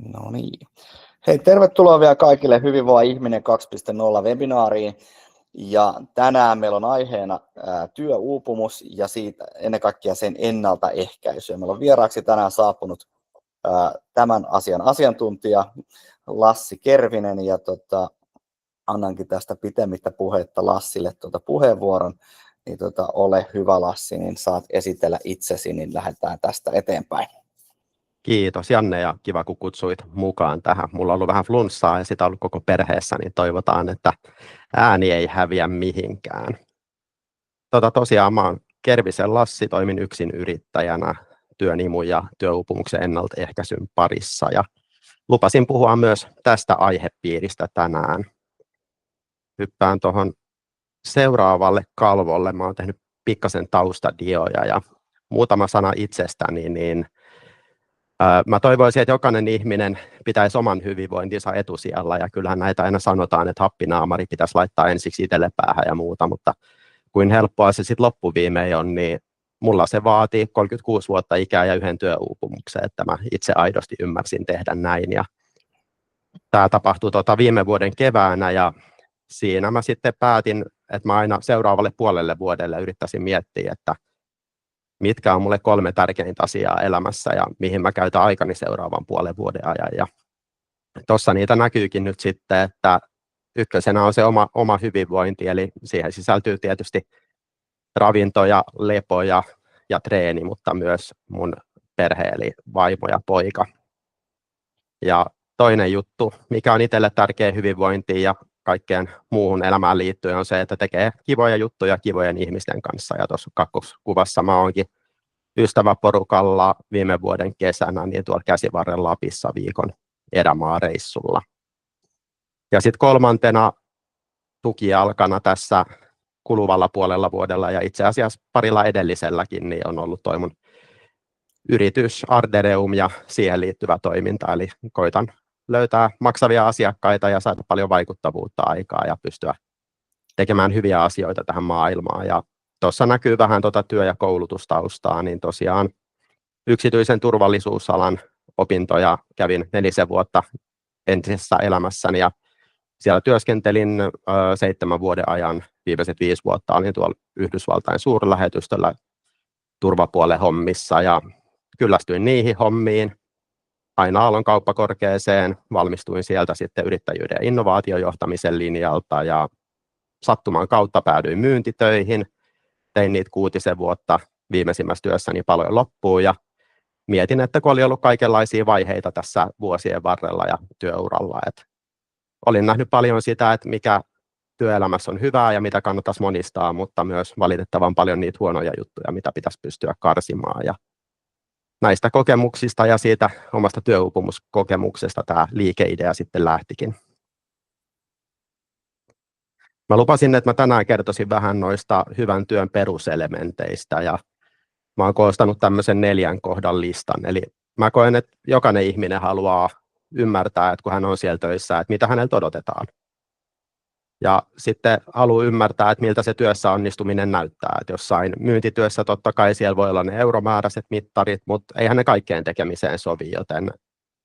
No niin. Hei, tervetuloa vielä kaikille Hyvinvoiva ihminen 2.0 webinaariin. Ja tänään meillä on aiheena työuupumus ja siitä ennen kaikkea sen ennaltaehkäisy. Meillä on vieraaksi tänään saapunut tämän asian asiantuntija Lassi Kervinen ja annankin tästä pitemmittä puhetta Lassille puheenvuoron. Niin ole hyvä Lassi, niin saat esitellä itsesi, niin lähdetään tästä eteenpäin. Kiitos Janne ja kiva kun kutsuit mukaan tähän. Mulla on ollut vähän flunssaa ja sitä on ollut koko perheessä, niin toivotaan, että ääni ei häviä mihinkään. Tosiaan mä oon Kervisen Lassi, toimin yksin yrittäjänä työnimun ja työuupumuksen ennaltaehkäisyn parissa ja lupasin puhua myös tästä aihepiiristä tänään. Hyppään tuohon seuraavalle kalvolle. Mä oon tehnyt pikkasen taustadioja ja muutama sana itsestäni, niin mä toivoisin, että jokainen ihminen pitäisi oman hyvinvointinsa etusijalla ja kyllähän näitä aina sanotaan, että happinaamari pitäisi laittaa ensiksi itselle päähän ja muuta, mutta kuin helppoa se sitten loppuviimein on, niin mulla se vaatii 36 vuotta ikää ja yhden työuupumuksen, että mä itse aidosti ymmärsin tehdä näin ja tämä tapahtui viime vuoden keväänä ja siinä mä sitten päätin, että mä aina seuraavalle puolelle vuodelle yrittäisin miettiä, että mitkä on mulle 3 tärkeintä asiaa elämässä ja mihin mä käytän aikani seuraavan puolen vuoden ajan. Ja tuossa niitä näkyykin nyt sitten, että ykkösenä on se oma hyvinvointi, eli siihen sisältyy tietysti ravinto ja lepo ja treeni, mutta myös mun perhe, eli vaimo ja poika. Ja toinen juttu, mikä on itselle tärkeä hyvinvointi ja kaikkeen muuhun elämään liittyen on se, että tekee kivoja juttuja kivojen ihmisten kanssa. Ja tuossa kakkoskuvassa mä oonkin ystäväporukalla viime vuoden kesänä niin tuolla Käsivarren Lapissa viikon erämaareissulla. Ja sitten kolmantena tukijalkana tässä kuluvalla puolella vuodella ja itse asiassa parilla edelliselläkin niin on ollut toi mun yritys Ardereum ja siihen liittyvä toiminta. Eli koitan löytää maksavia asiakkaita ja saada paljon vaikuttavuutta aikaa ja pystyä tekemään hyviä asioita tähän maailmaan. Ja tuossa näkyy vähän työ- ja koulutustaustaa, niin tosiaan yksityisen turvallisuusalan opintoja kävin 4 vuotta entisessä elämässäni ja siellä työskentelin 7 vuoden ajan, viimeiset 5 vuotta olin tuolla Yhdysvaltain suurlähetystöllä turvapuolen hommissa ja kyllästyin niihin hommiin. Aina Aallon kauppakorkeeseen, valmistuin sieltä sitten yrittäjyyden ja innovaatiojohtamisen linjalta ja sattuman kautta päädyin myyntitöihin. Tein niitä 6 vuotta viimeisimmässä työssäni paloin loppuun ja mietin, että kun oli ollut kaikenlaisia vaiheita tässä vuosien varrella ja työuralla, että olin nähnyt paljon sitä, että mikä työelämässä on hyvää ja mitä kannattaisi monistaa, mutta myös valitettavan paljon niitä huonoja juttuja, mitä pitäisi pystyä karsimaan. Ja näistä kokemuksista ja siitä omasta työuupumuskokemuksesta tämä liikeidea sitten lähtikin. Mä lupasin, että mä tänään kertoisin vähän noista hyvän työn peruselementeistä ja mä oon koostanut tämmöisen 4 kohdan listan. Eli mä koen, että jokainen ihminen haluaa ymmärtää, että kun hän on siellä töissä, että mitä häneltä odotetaan. Ja sitten haluaa ymmärtää, että miltä se työssä onnistuminen näyttää. Että jossain myyntityössä totta kai siellä voi olla ne euromääräiset mittarit, mutta eihän ne kaikkeen tekemiseen sovi, joten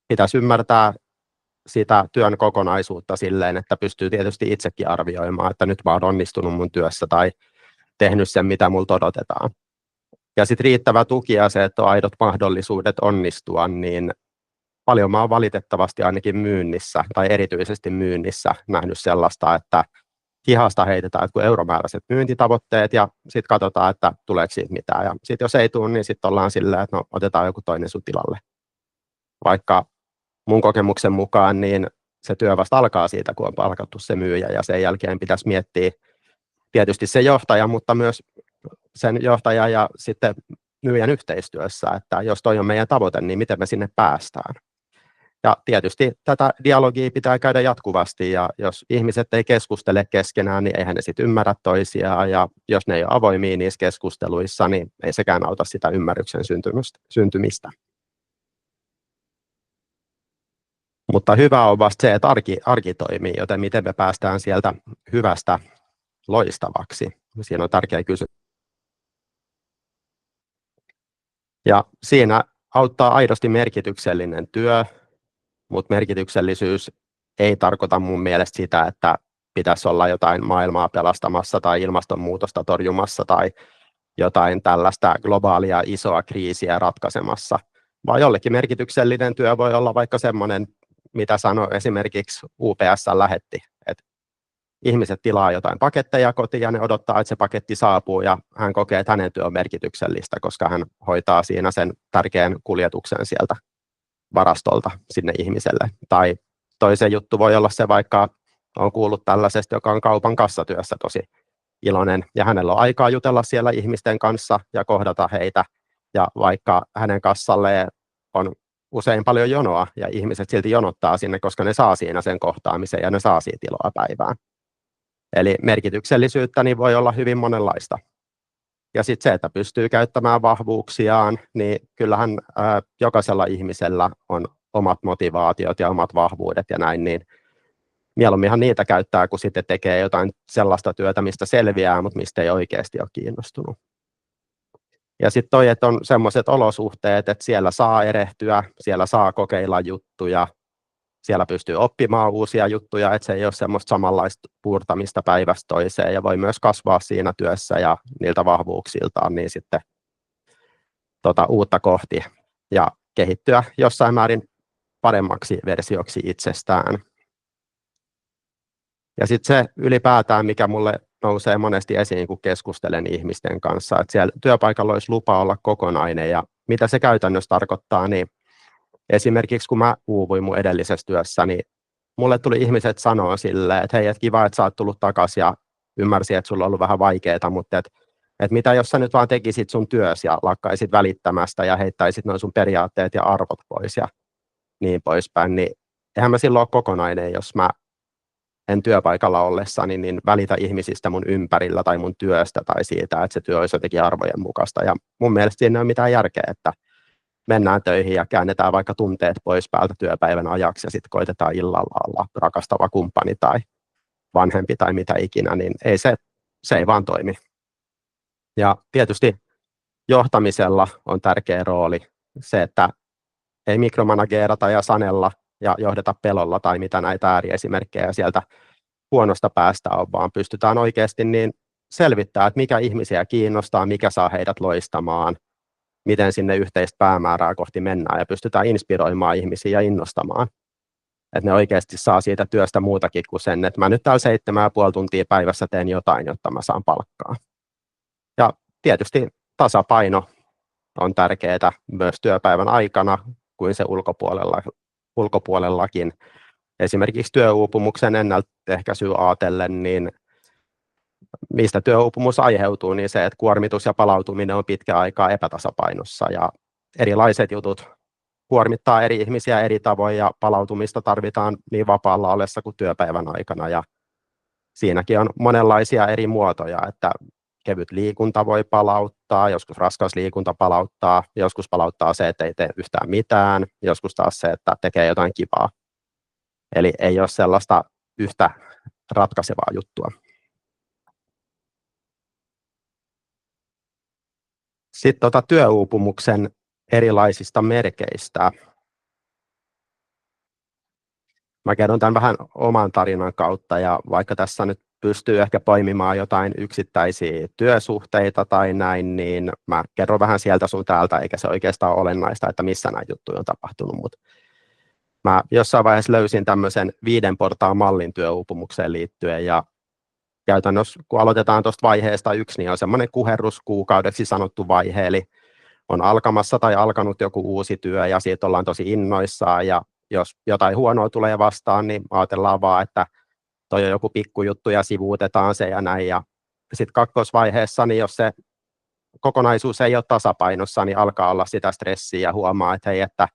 pitäisi ymmärtää sitä työn kokonaisuutta silleen, että pystyy tietysti itsekin arvioimaan, että nyt mä oon onnistunut mun työssä tai tehnyt sen, mitä multa odotetaan. Ja sitten riittävä tuki ja se, että on aidot mahdollisuudet onnistua, niin paljon mä oon valitettavasti ainakin myynnissä tai erityisesti myynnissä nähnyt sellaista, että hihasta heitetään jotkut euromääräiset myyntitavoitteet ja sitten katsotaan, että tuleeko siitä mitään. Ja sitten jos ei tule, niin sitten ollaan silleen, että no otetaan joku toinen sun tilalle. Vaikka mun kokemuksen mukaan niin se työ vasta alkaa siitä, kun on palkattu se myyjä ja sen jälkeen pitäisi miettiä tietysti se johtaja, mutta myös sen johtaja ja sitten myyjän yhteistyössä, että jos toi on meidän tavoite, niin miten me sinne päästään. Ja tietysti tätä dialogia pitää käydä jatkuvasti ja jos ihmiset ei keskustele keskenään, niin eihän ne sitten ymmärrä toisiaan ja jos ne ei ole avoimia niissä keskusteluissa, niin ei sekään auta sitä ymmärryksen syntymistä. Mutta hyvä on vasta se, että arki toimii, joten miten me päästään sieltä hyvästä loistavaksi. Siinä on tärkeä kysymys. Ja siinä auttaa aidosti merkityksellinen työ, mutta merkityksellisyys ei tarkoita mun mielestä sitä, että pitäisi olla jotain maailmaa pelastamassa tai ilmastonmuutosta torjumassa tai jotain tällaista globaalia isoa kriisiä ratkaisemassa, vaan jollekin merkityksellinen työ voi olla vaikka semmoinen, mitä sanoi esimerkiksi UPS lähetti, että ihmiset tilaa jotain paketteja kotiin ja ne odottaa, että se paketti saapuu ja hän kokee, että hänen työ on merkityksellistä, koska hän hoitaa siinä sen tärkeän kuljetuksen sieltä varastolta sinne ihmiselle. Tai toisen juttu voi olla se, vaikka on kuullut tällaisesta, joka on kaupan kassatyössä tosi iloinen ja hänellä on aikaa jutella siellä ihmisten kanssa ja kohdata heitä ja vaikka hänen kassalleen on usein paljon jonoa ja ihmiset silti jonottaa sinne, koska ne saa siinä sen kohtaamisen ja ne saa siitä iloa päivään. Eli merkityksellisyyttä niin voi olla hyvin monenlaista. Ja sitten se, että pystyy käyttämään vahvuuksiaan, niin kyllähän jokaisella ihmisellä on omat motivaatiot ja omat vahvuudet ja näin, niin mieluumminhan niitä käyttää, kun sitten tekee jotain sellaista työtä, mistä selviää, mutta mistä ei oikeasti ole kiinnostunut. Ja sitten toi, että on semmoiset olosuhteet, että siellä saa erehtyä, siellä saa kokeilla juttuja, siellä pystyy oppimaan uusia juttuja, että se ei ole semmoista samanlaista puurtamista päivästä toiseen ja voi myös kasvaa siinä työssä ja niiltä vahvuuksiltaan niin sitten uutta kohti ja kehittyä jossain määrin paremmaksi versioksi itsestään. Ja sitten se ylipäätään, mikä mulle nousee monesti esiin, kun keskustelen ihmisten kanssa, että siellä työpaikalla olisi lupa olla kokonainen ja mitä se käytännössä tarkoittaa, niin esimerkiksi kun mä uuvuin mun edellisessä työssä, niin mulle tuli ihmiset sanoa silleen, että hei, et kiva, että sä oot tullut takaisin ja ymmärsin, että sulla on ollut vähän vaikeaa, mutta et mitä jos sä nyt vaan tekisit sun työs ja lakkaisit välittämästä ja heittäisit noin sun periaatteet ja arvot pois ja niin poispäin, niin eihän mä silloin ole kokonainen, jos mä en työpaikalla ollessani niin välitä ihmisistä mun ympärillä tai mun työstä tai siitä, että se työ olisi jotenkin arvojen mukaista. Ja mun mielestä siinä ei ole mitään järkeä, että mennään töihin ja käännetään vaikka tunteet pois päältä työpäivän ajaksi ja sitten koitetaan illalla olla rakastava kumppani tai vanhempi tai mitä ikinä, niin ei se ei vaan toimi. Ja tietysti johtamisella on tärkeä rooli se, että ei mikromanageerata ja sanella ja johdeta pelolla tai mitä näitä ääriesimerkkejä sieltä huonosta päästä on, vaan pystytään oikeasti niin selvittämään, että mikä ihmisiä kiinnostaa, mikä saa heidät loistamaan, miten sinne yhteistä päämäärää kohti mennään ja pystytään inspiroimaan ihmisiä ja innostamaan. Että ne oikeasti saa siitä työstä muutakin kuin sen, että mä nyt täällä 7,5 tuntia päivässä teen jotain, jotta mä saan palkkaa. Ja tietysti tasapaino on tärkeää myös työpäivän aikana kuin se ulkopuolellakin. Esimerkiksi työuupumuksen ennaltaehkäisyä ajatellen, niin mistä työuupumus aiheutuu, niin se, että kuormitus ja palautuminen on pitkän aikaa epätasapainossa ja erilaiset jutut kuormittaa eri ihmisiä eri tavoin ja palautumista tarvitaan niin vapaalla ollessa kuin työpäivän aikana ja siinäkin on monenlaisia eri muotoja, että kevyt liikunta voi palauttaa, joskus raskas liikunta palauttaa, joskus palauttaa se, että ei tee yhtään mitään, joskus taas se, että tekee jotain kivaa. Eli ei ole sellaista yhtä ratkaisevaa juttua. Sitten työuupumuksen erilaisista merkeistä. Mä kerron tämän vähän oman tarinan kautta ja vaikka tässä nyt pystyy ehkä poimimaan jotain yksittäisiä työsuhteita tai näin, niin mä kerron vähän sieltä sun täältä, eikä se oikeastaan ole olennaista, että missä näitä juttuja on tapahtunut, mutta mä jossain vaiheessa löysin tämmöisen 5 portaan mallin työuupumukseen liittyen ja käytännössä kun aloitetaan tuosta vaiheesta 1, niin on semmoinen kuherruskuukaudeksi sanottu vaihe, eli on alkamassa tai alkanut joku uusi työ ja siitä ollaan tosi innoissaan ja jos jotain huonoa tulee vastaan, niin ajatellaan vaan, että toi on joku pikkujuttu ja sivuutetaan se ja näin. Ja sitten kakkosvaiheessa, niin jos se kokonaisuus ei ole tasapainossa, niin alkaa olla sitä stressiä ja huomaa, että hei, että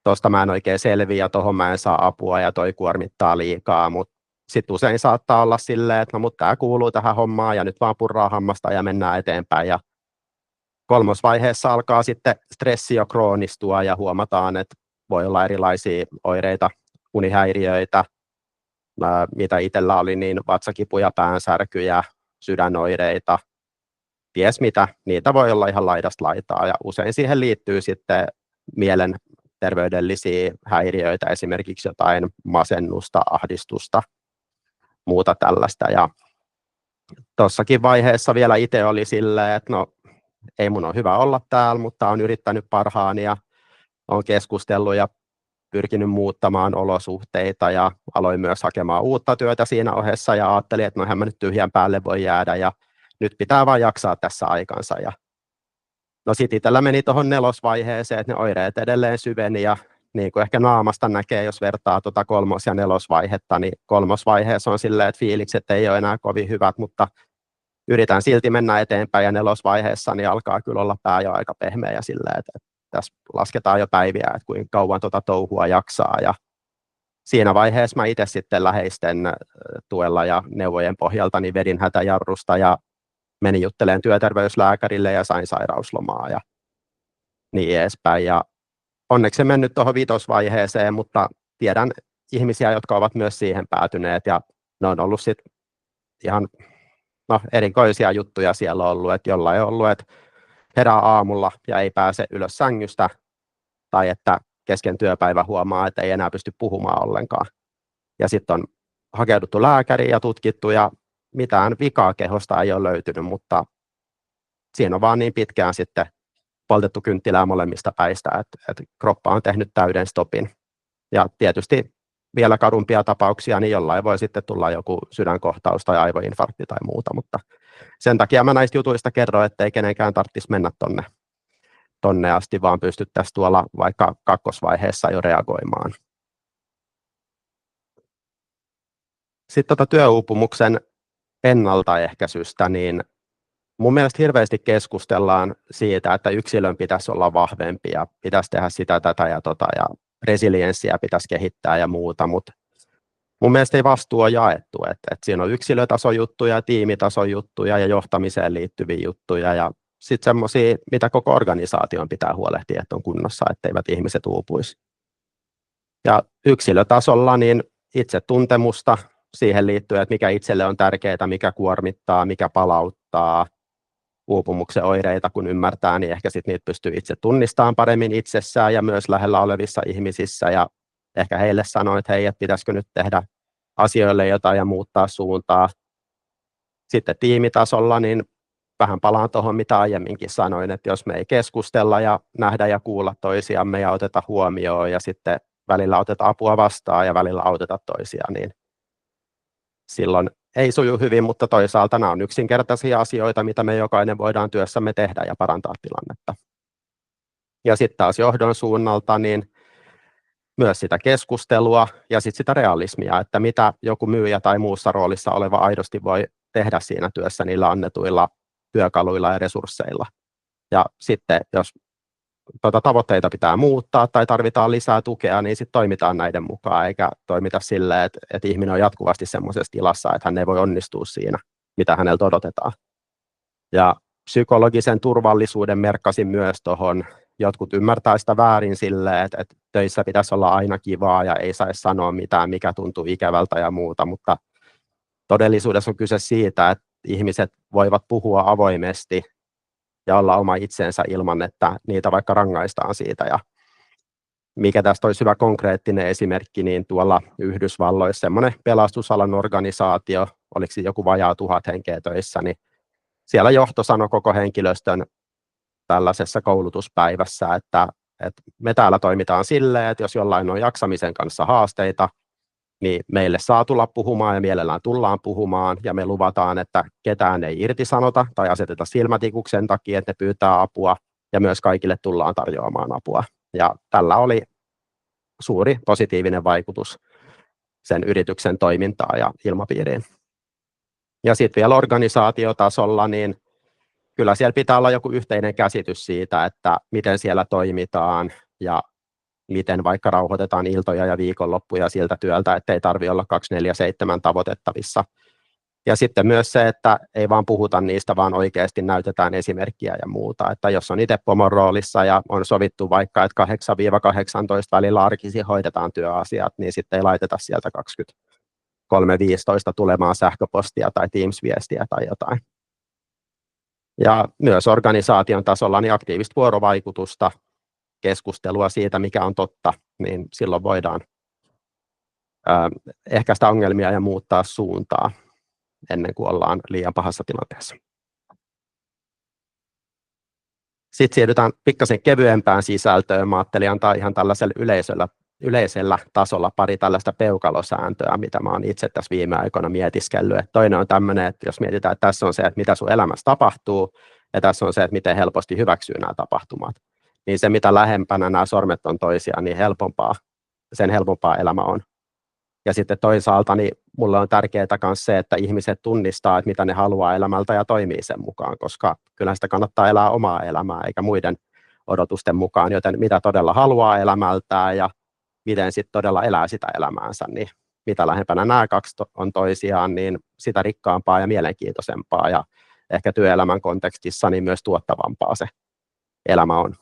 tuosta mä en oikein selviä ja tuohon mä en saa apua ja toi kuormittaa liikaa, mutta sitten usein saattaa olla silleen, että no mutta tämä kuuluu tähän hommaan ja nyt vaan purraa hammasta ja mennään eteenpäin. Ja kolmosvaiheessa alkaa sitten stressi jo kroonistua ja huomataan, että voi olla erilaisia oireita, unihäiriöitä, mitä itsellä oli, niin vatsakipuja, päänsärkyjä, sydänoireita, ties mitä, niitä voi olla ihan laidasta laitaa ja usein siihen liittyy sitten mielen terveydellisiä häiriöitä, esimerkiksi jotain masennusta, ahdistusta, muuta tällaista. Ja tuossakin vaiheessa vielä itse oli silleen, että no ei mun ole hyvä olla täällä, mutta olen yrittänyt parhaani ja olen keskustellut ja pyrkinyt muuttamaan olosuhteita ja aloin myös hakemaan uutta työtä siinä ohessa ja ajattelin, että no eihän mä nyt tyhjän päälle voi jäädä ja nyt pitää vaan jaksaa tässä aikansa. Ja no sitten itsellä meni tuohon 4. vaiheeseen, että ne oireet edelleen syveni ja niin kuin ehkä naamasta näkee, jos vertaa 3. ja 4. vaihetta, niin 3. vaiheessa on silleen, että fiilikset ei ole enää kovin hyvät, mutta yritän silti mennä eteenpäin ja 4. vaiheessa niin alkaa kyllä olla pää jo aika pehmeä ja silleen, että tässä lasketaan jo päiviä, että kuinka kauan touhua jaksaa ja siinä vaiheessa mä itse sitten läheisten tuella ja neuvojen pohjalta niin vedin hätäjarrusta ja menin juttelemaan työterveyslääkärille ja sain sairauslomaa ja niin edespäin. Ja onneksi se mennyt tuohon 5. vaiheeseen, mutta tiedän ihmisiä, jotka ovat myös siihen päätyneet ja ne on ollut sitten ihan erikoisia juttuja siellä on ollut, että jollain on ollut, että herää aamulla ja ei pääse ylös sängystä tai että kesken työpäivä huomaa, että ei enää pysty puhumaan ollenkaan. Ja sitten on hakeuduttu lääkäriin ja tutkittu ja mitään vikaa kehosta ei ole löytynyt, mutta siinä on vaan niin pitkään sitten poltettu kynttilää molemmista päistä, että kroppa on tehnyt täyden stopin. Ja tietysti vielä karumpia tapauksia, niin jollain voi sitten tulla joku sydänkohtaus tai aivoinfarkti tai muuta, mutta sen takia mä näistä jutuista kerron, ettei kenenkään tarvitsisi mennä tonne asti, vaan pystyttäisiin tuolla vaikka 2. vaiheessa jo reagoimaan. Sitten työuupumuksen ennaltaehkäisystä, niin mun mielestä hirveästi keskustellaan siitä, että yksilön pitäisi olla vahvempi ja pitäisi tehdä sitä, tätä ja ja resilienssiä pitäisi kehittää ja muuta, mutta mun mielestä ei vastuu ole jaettu, että siinä on yksilötason juttuja, tiimitason juttuja ja johtamiseen liittyviä juttuja ja sitten semmoisia, mitä koko organisaation pitää huolehtia, että on kunnossa, etteivät ihmiset uupuisi. Ja yksilötasolla niin itsetuntemusta siihen liittyen, että mikä itselle on tärkeää, mikä kuormittaa, mikä palauttaa uupumuksen oireita, kun ymmärtää, niin ehkä sitten niitä pystyy itse tunnistamaan paremmin itsessään ja myös lähellä olevissa ihmisissä ja ehkä heille sanoo, että hei, että pitäisikö nyt tehdä asioille jotain ja muuttaa suuntaa. Sitten tiimitasolla, niin vähän palaan tuohon, mitä aiemminkin sanoin, että jos me ei keskustella ja nähdä ja kuulla toisiamme ja oteta huomioon ja sitten välillä oteta apua vastaan ja välillä auteta toisiaan, niin silloin ei suju hyvin, mutta toisaalta nämä on yksinkertaisia asioita, mitä me jokainen voidaan työssämme tehdä ja parantaa tilannetta. Ja sitten taas johdon suunnalta, niin myös sitä keskustelua ja sitten sitä realismia, että mitä joku myyjä tai muussa roolissa oleva aidosti voi tehdä siinä työssä niillä annetuilla työkaluilla ja resursseilla. Ja sitten jos tavoitteita pitää muuttaa tai tarvitaan lisää tukea, niin sitten toimitaan näiden mukaan, eikä toimita silleen, että ihminen on jatkuvasti semmoisessa tilassa, että hän ei voi onnistua siinä, mitä häneltä odotetaan. Ja psykologisen turvallisuuden merkkasin myös tuohon. Jotkut ymmärtää sitä väärin silleen, että töissä pitäisi olla aina kivaa ja ei saisi sanoa mitään, mikä tuntuu ikävältä ja muuta, mutta todellisuudessa on kyse siitä, että ihmiset voivat puhua avoimesti ja olla oma itsensä ilman, että niitä vaikka rangaistaan siitä. Ja mikä tästä olisi hyvä konkreettinen esimerkki, niin tuolla Yhdysvalloissa semmoinen pelastusalan organisaatio, oliko joku vajaa 1000 henkeä töissä, niin siellä johto sanoi koko henkilöstön tällaisessa koulutuspäivässä, että me täällä toimitaan silleen, että jos jollain on jaksamisen kanssa haasteita, niin meille saa tulla puhumaan ja mielellään tullaan puhumaan ja me luvataan, että ketään ei irtisanota tai aseteta silmätikuksen takia, että ne pyytää apua ja myös kaikille tullaan tarjoamaan apua. Ja tällä oli suuri positiivinen vaikutus sen yrityksen toimintaan ja ilmapiiriin. Ja sitten vielä organisaatiotasolla, niin kyllä siellä pitää olla joku yhteinen käsitys siitä, että miten siellä toimitaan ja miten vaikka rauhoitetaan iltoja ja viikonloppuja siltä työltä, ettei tarvitse olla 24/7 tavoitettavissa. Ja sitten myös se, että ei vaan puhuta niistä, vaan oikeasti näytetään esimerkkiä ja muuta. Että jos on itse pomon roolissa ja on sovittu vaikka, että 8-18 välillä arkisin hoidetaan työasiat, niin sitten ei laiteta sieltä 23:15 tulemaan sähköpostia tai Teams-viestiä tai jotain. Ja myös organisaation tasolla niin aktiivista vuorovaikutusta, keskustelua siitä, mikä on totta, niin silloin voidaan ehkäistä ongelmia ja muuttaa suuntaa ennen kuin ollaan liian pahassa tilanteessa. Sitten siirrytään pikkasen kevyempään sisältöön. Mä ajattelin antaa ihan tällaisella yleisellä tasolla pari tällaista peukalosääntöä, mitä mä oon itse tässä viime aikoina mietiskellyt. Toinen on tämmöinen, että jos mietitään, että tässä on se, että mitä sun elämässä tapahtuu, ja tässä on se, että miten helposti hyväksyy nämä tapahtumat. Niin se, mitä lähempänä nämä sormet on toisiaan, niin sen helpompaa elämä on. Ja sitten toisaalta niin mulle on tärkeää myös se, että ihmiset tunnistaa, että mitä ne haluaa elämältä ja toimii sen mukaan, koska kyllä sitä kannattaa elää omaa elämää eikä muiden odotusten mukaan, joten mitä todella haluaa elämältään ja miten sitten todella elää sitä elämäänsä, niin mitä lähempänä nämä kaksi on toisiaan, niin sitä rikkaampaa ja mielenkiintoisempaa ja ehkä työelämän kontekstissa niin myös tuottavampaa se elämä on.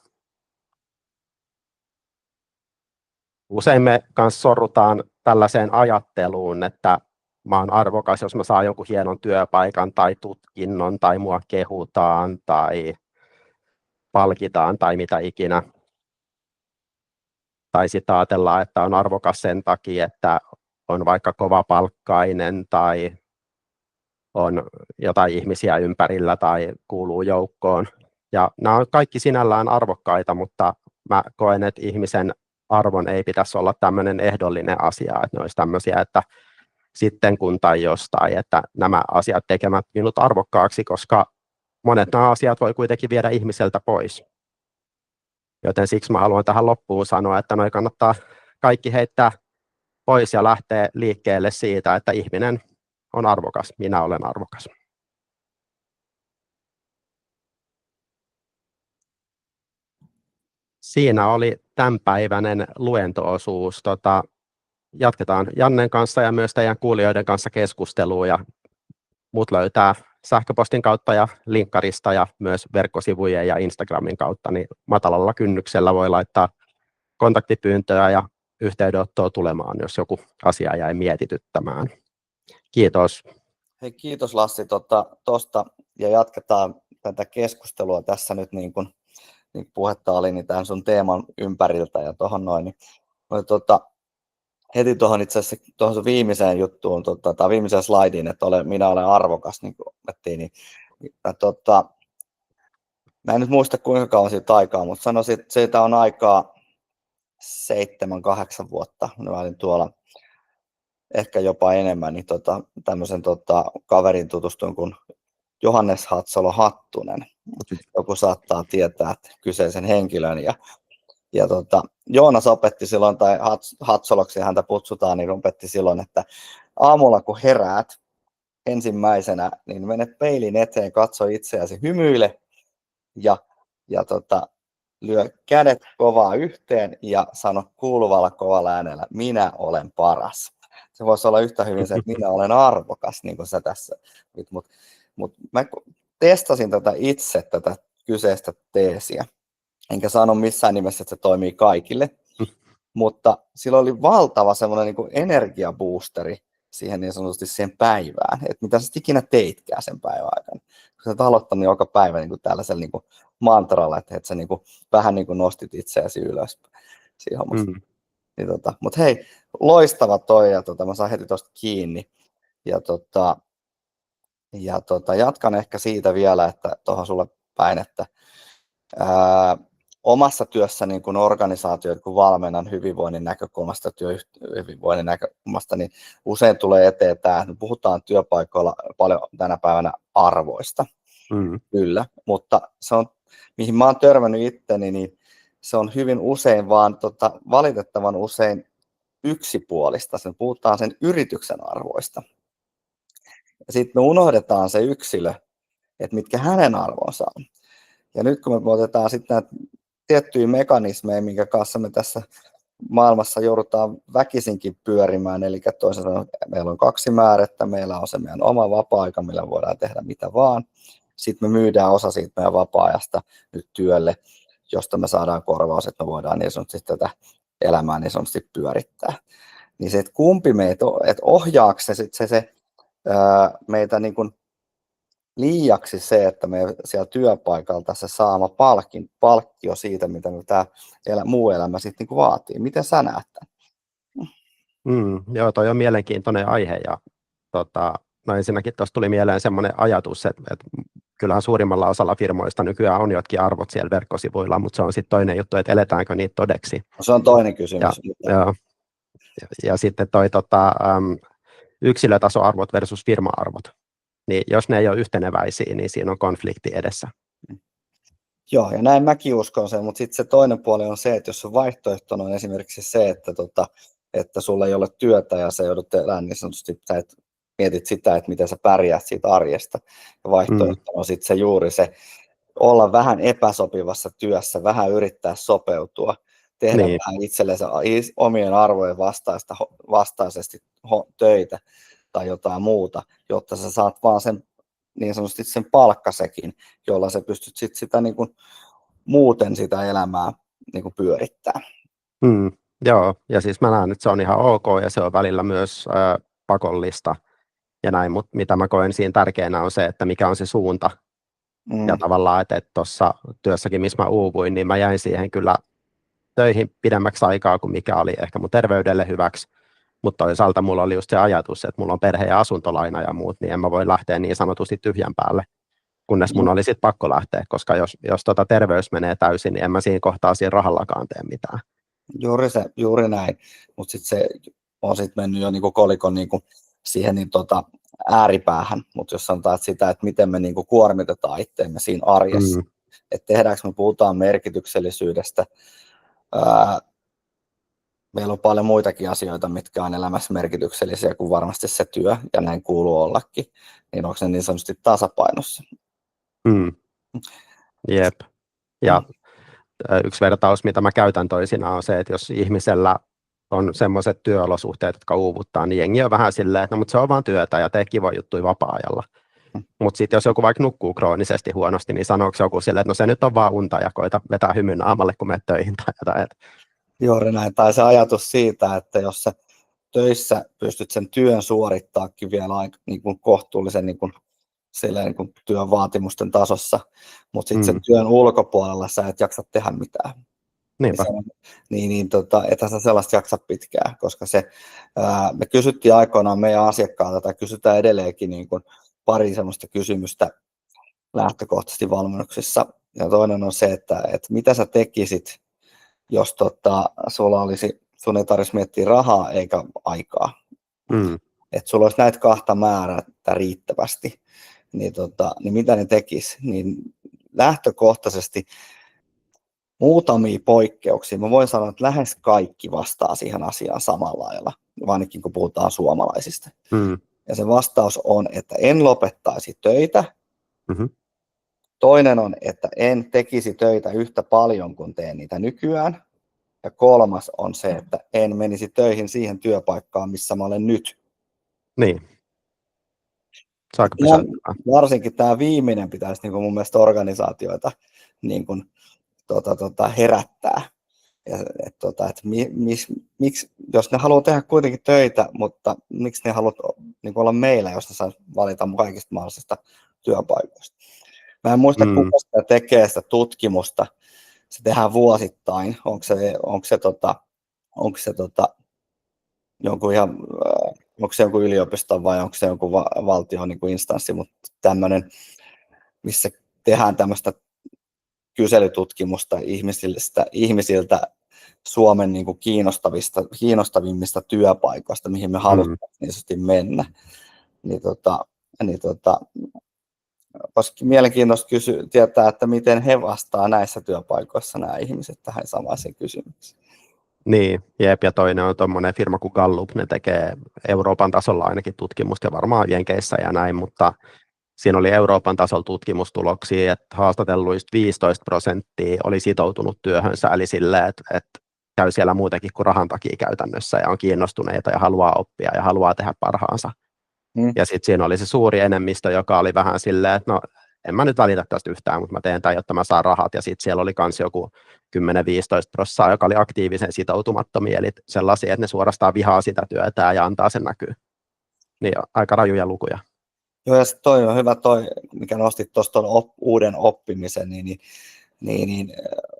Usein me kanssa sorrutaan tällaiseen ajatteluun, että mä oon arvokas, jos mä saan jonkun hienon työpaikan tai tutkinnon tai mua kehutaan tai palkitaan tai mitä ikinä. Tai sitten ajatellaan, että on arvokas sen takia, että on vaikka kovapalkkainen tai on jotain ihmisiä ympärillä tai kuuluu joukkoon. Ja nämä on kaikki sinällään arvokkaita, mutta mä koen, että ihmisen arvon ei pitäisi olla tämmöinen ehdollinen asia, että ne olisi tämmöisiä, että sitten kun tai jostain, että nämä asiat tekevät minut arvokkaaksi, koska monet nämä asiat voi kuitenkin viedä ihmiseltä pois. Joten siksi mä haluan tähän loppuun sanoa, että noi kannattaa kaikki heittää pois ja lähteä liikkeelle siitä, että ihminen on arvokas, minä olen arvokas. Siinä oli tämänpäiväinen luento-osuus. Jatketaan Jannen kanssa ja myös teidän kuulijoiden kanssa keskustelua. Ja mut löytää sähköpostin kautta ja linkkarista ja myös verkkosivujen ja Instagramin kautta. Niin matalalla kynnyksellä voi laittaa kontaktipyyntöä ja yhteydenottoa tulemaan, jos joku asia jäi mietityttämään. Kiitos. Hei, kiitos Lassi tuosta ja jatketaan tätä keskustelua tässä nyt niin kuin puhetta oli niin tämän sun teeman ympäriltä ja tuohon noin. Niin, heti tuohon itse asiassa tuohon sun viimeiseen juttuun tai viimeiseen slaidiin, että minä olen arvokas, niin kuin opettiin, mä en nyt muista kuinka kauan siitä aikaa, mutta sanoisin, että siitä on aikaa 7-8 vuotta. Mä olin tuolla ehkä jopa enemmän, niin tämmöisen kaverin tutustuin kuin Johannes Hatsalo Hattunen. Joku saattaa tietää että kyseisen henkilön. Ja Joonas opetti silloin, tai Hatsoloksi häntä kutsutaan, niin opetti silloin, että aamulla kun heräät ensimmäisenä, niin menet peilin eteen, katso itseäsi, hymyile ja lyö kädet kovaa yhteen ja sano kuuluvalla kovalla äänellä, minä olen paras. Se voisi olla yhtä hyvin se, että minä olen arvokas, niin kuin sä tässä. Mutta mä testasin tätä kyseistä teesiä, enkä sano missään nimessä, että se toimii kaikille, mutta sillä oli valtava semmoinen niin kuin energiaboosteri siihen niin sanotusti siihen päivään, että mitä sä ikinä teitkään sen päivän aikana. Kun sä oot aloittanut joka päivä niin kuin tällaisella niin kuin mantralla, että sä niin kuin, vähän niin kuin nostit itseäsi ylös siinä hommassa. Niin, mutta hei, loistava toi, ja mä saan heti tuosta kiinni. Ja jatkan ehkä siitä vielä, että tuohon sulle päin, että omassa työssä niin kun organisaatioita, kun valmennan hyvinvoinnin näkökulmasta, työhyvinvoinnin näkökulmasta, niin usein tulee eteen tämä, että puhutaan työpaikoilla paljon tänä päivänä arvoista. Kyllä, mutta se on, mihin mä oon törmännyt itteni, niin se on hyvin usein vaan valitettavan usein yksipuolista. Se puhutaan sen yrityksen arvoista. Ja sitten me unohdetaan se yksilö, että mitkä hänen arvonsa on. Ja nyt kun me otetaan sitten näitä tiettyjä mekanismeja, minkä kanssa me tässä maailmassa joudutaan väkisinkin pyörimään, eli toisin sanoen meillä on 2 määrettä, meillä on se meidän oma vapaa-aika, millä voidaan tehdä mitä vaan. Sitten me myydään osa siitä meidän vapaa-ajasta nyt työlle, josta me saadaan korvaus, että me voidaan niin sanotusti tätä elämää niin sanotusti pyörittää. Niin se, että kumpi meitä, että ohjaako se meitä niin kuin liiaksi se, että me siellä työpaikalta se saama palkkio siitä, mitä me tämä muu elämä sitten niin vaatii. Miten sä näet tämän? Joo, toi on mielenkiintoinen aihe ja no ensinnäkin tuossa tuli mieleen semmoinen ajatus, että kyllähän suurimmalla osalla firmoista nykyään on jotkin arvot siellä verkkosivuilla, mutta se on sitten toinen juttu, että eletäänkö niitä todeksi. Se on toinen kysymys. Ja sitten toi yksilötasoarvot versus firma-arvot, niin jos ne ei ole yhteneväisiä, niin siinä on konflikti edessä. Joo, ja näin mäkin uskon sen, mutta sitten se toinen puoli on se, että jos vaihtoehtona on esimerkiksi se, että sulla ei ole työtä ja sä joudut elämään niin sanotusti, sä mietit sitä, että miten sä pärjäät siitä arjesta. Ja vaihtoehtona on sitten se juuri se olla vähän epäsopivassa työssä, vähän yrittää sopeutua, tehdä vähän itsellensä omien arvojen vastaisesti töitä tai jotain muuta, jotta sä saat vaan sen niin sanotusti sen palkkasekin, jolla sä pystyt sit sitä niin kuin, muuten sitä elämää niin kuin pyörittää. Joo, ja siis mä näen, että se on ihan ok ja se on välillä myös pakollista ja näin, mutta mitä mä koen siinä tärkeänä on se, että mikä on se suunta. Ja tavallaan, että tuossa työssäkin, missä mä uuvuin, niin mä jäin siihen kyllä töihin pidemmäksi aikaa kuin mikä oli ehkä mun terveydelle hyväksi. Mutta toisaalta mulla oli just se ajatus, että mulla on perhe- ja asuntolaina ja muut, niin en mä voi lähteä niin sanotusti tyhjän päälle, kunnes mun oli sitten pakko lähteä, koska jos terveys menee täysin, niin en mä siinä kohtaa siinä rahallakaan tee mitään. Juuri näin, mutta sitten se on sit mennyt jo niinku kolikon niinku siihen niin ääripäähän, mutta jos sanotaan että miten me niinku kuormitetaan itseämme siinä arjessa, että tehdäänkö me puhutaan merkityksellisyydestä, meillä on paljon muitakin asioita, mitkä on elämässä merkityksellisiä kuin varmasti se työ, ja näin kuuluu ollakin, niin onko se niin sanotusti tasapainossa? Jep, ja yksi vertaus, mitä mä käytän toisinaan on se, että jos ihmisellä on semmoiset työolosuhteet, jotka uuvuttaa, niin jengi on vähän silleen, että no, mutta se on vaan työtä ja tee kivoja juttuja vapaa-ajalla. Mutta sitten jos joku vaikka nukkuu kroonisesti huonosti, niin sanooko joku silleen, että no se nyt on vaan unta ja koita vetää hymyn naamalle, kun menet töihin tai jotain. Juuri näin, tai se ajatus siitä, että jos sä töissä pystyt sen työn suorittaakin vielä niin kuin kohtuullisen niin kuin työn vaatimusten tasossa, mutta sitten sen työn ulkopuolella sä et jaksa tehdä mitään. Niinpä. Ethän sä sellaista jaksa pitkään, koska me kysyttiin aikoinaan meidän asiakkaalta, tai kysytään edelleenkin niin kuin pari semmoista kysymystä lähtökohtaisesti valmennuksissa, ja toinen on se, että mitä sä tekisit, jos sun ei tarvitsisi miettiä rahaa eikä aikaa. Että sulla olisi näitä kahta määrää riittävästi, niin mitä ne tekisi? Niin lähtökohtaisesti muutamia poikkeuksia. Mä voin sanoa, että lähes kaikki vastaa siihen asiaan samalla lailla, ainakin kun puhutaan suomalaisista. Ja se vastaus on, että en lopettaisi töitä. Toinen on, että en tekisi töitä yhtä paljon kuin teen niitä nykyään. Ja kolmas on se, että en menisi töihin siihen työpaikkaan, missä mä olen nyt. Niin. Varsinkin tämä viimeinen pitäisi niin kuin mun mielestä organisaatioita niin kuin, herättää. Miksi, jos ne haluaa tehdä kuitenkin töitä, mutta miksi ne haluaa niin olla meillä, jos ne saa valita kaikista mahdollisista työpaikoista. Mä en muista, kuka sitä tekee sitä tutkimusta. Se tehdään vuosittain. Onko se jonkun yliopiston vai onko se jonkun valtion niin kuin instanssi, mutta tämmöinen, missä tehdään tämmöistä kyselytutkimusta ihmisiltä Suomen niin kuin kiinnostavimmista työpaikoista, mihin me halutaan niin mennä. Olisikin mielenkiintoista tietää, että miten he vastaa näissä työpaikoissa nämä ihmiset tähän samaiseen kysymykseen. Niin, jep, ja toinen on tuommoinen firma kuin Gallup, ne tekee Euroopan tasolla ainakin tutkimusta ja varmaan Jenkeissä ja näin, mutta siinä oli Euroopan tasolla tutkimustuloksia, että haastatelluista 15% oli sitoutunut työhönsä, eli silleen, että käy siellä muutenkin kuin rahan takia käytännössä ja on kiinnostuneita ja haluaa oppia ja haluaa tehdä parhaansa. Ja sitten siinä oli se suuri enemmistö, joka oli vähän silleen, että no en mä nyt välitä tästä yhtään, mutta mä teen tämän, jotta mä saan rahat. Ja sitten siellä oli myös joku 10-15%, joka oli aktiivisen sitoutumattomia, eli sellaisia, että ne suorastaan vihaa sitä työtä ja antaa sen näkyä. Niin aika rajuja lukuja. Joo, ja toi on hyvä mikä nostit tuosta uuden oppimisen, niin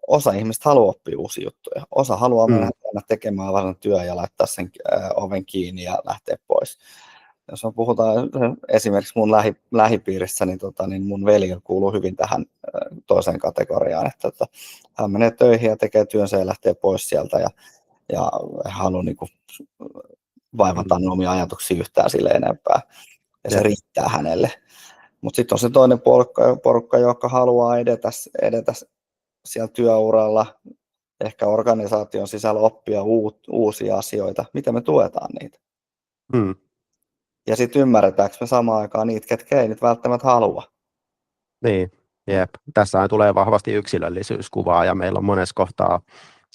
osa ihmistä haluaa oppia uusia juttuja. Osa haluaa mennä tekemään vain työ ja laittaa sen oven kiinni ja lähteä pois. Jos on puhutaan esimerkiksi mun lähipiirissä, niin mun veli kuuluu hyvin tähän toiseen kategoriaan, että hän menee töihin ja tekee työnsä ja lähtee pois sieltä ja haluaa niin kuin vaivata omia ajatuksia yhtään sille enempää. Ja se riittää hänelle. Mutta sitten on se toinen porukka, joka haluaa edetä siellä työuralla, ehkä organisaation sisällä oppia uusia asioita, miten me tuetaan niitä. Ja sitten ymmärretäänkö me samaan aikaan niitä, ketkä ei nyt välttämättä halua. Niin, jep. Tässä tulee vahvasti yksilöllisyyskuvaa ja meillä on monessa kohtaa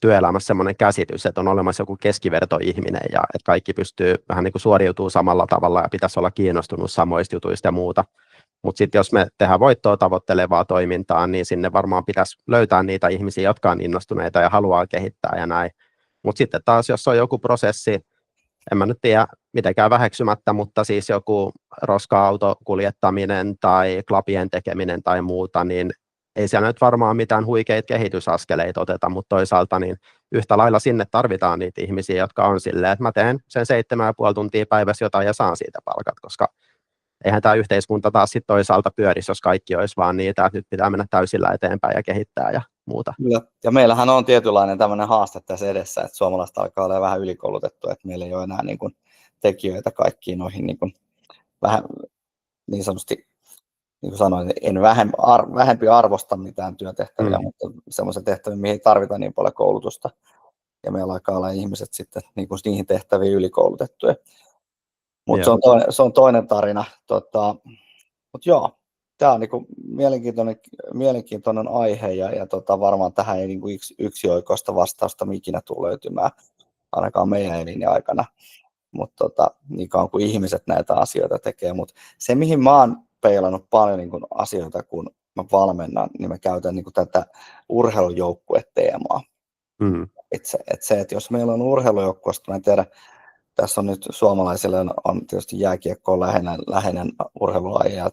työelämässä sellainen käsitys, että on olemassa joku keskivertoihminen ja että kaikki pystyy vähän niin kuin suoriutumaan samalla tavalla ja pitäisi olla kiinnostunut samoista jutuista ja muuta. Mutta sitten jos me tehdään voittoa tavoittelevaa toimintaa, niin sinne varmaan pitäisi löytää niitä ihmisiä, jotka on innostuneita ja haluaa kehittää ja näin. Mutta sitten taas, jos on joku prosessi, en mä nyt tiedä mitenkään väheksymättä, mutta siis joku roska-autokuljettaminen tai klapien tekeminen tai muuta, niin ei siellä nyt varmaan mitään huikeita kehitysaskeleita oteta, mutta toisaalta niin yhtä lailla sinne tarvitaan niitä ihmisiä, jotka on silleen, että mä teen sen 7,5 tuntia päivässä jotain ja saan siitä palkat, koska eihän tämä yhteiskunta taas sitten toisaalta pyörisi, jos kaikki olisi vaan niitä, että nyt pitää mennä täysillä eteenpäin ja kehittää ja muuta. Ja meillähän on tietynlainen tämmöinen haaste tässä edessä, että suomalaiset alkaa olla vähän ylikoulutettu, että meillä ei ole enää niin kuin tekijöitä kaikkiin noihin niin kuin vähän niin sanotusti, niin kuin sanoin, en vähempi arvosta mitään työtehtäviä, mutta semmoisia tehtäviä, mihin tarvitaan niin paljon koulutusta. Ja meillä alkaa olla ihmiset sitten niin kuin niihin tehtäviin ylikoulutettuja. Mutta se on toinen tarina. Mutta joo, tämä on niinku mielenkiintoinen aihe ja varmaan tähän ei niinku yksioikoista vastausta ikinä tule löytymään, ainakaan meidän elinaikana. Mutta niin kauan kuin ihmiset näitä asioita tekee. Mutta se, mihin mä oon peilannut paljon niinku asioita, kun mä valmennan, niin mä käytän niinku tätä urheilujoukkueteemaa. Että jos meillä on urheilujoukkueesta, mä en tiedä, tässä on nyt suomalaisille on tietysti jääkiekko läheinen urheilulaji ja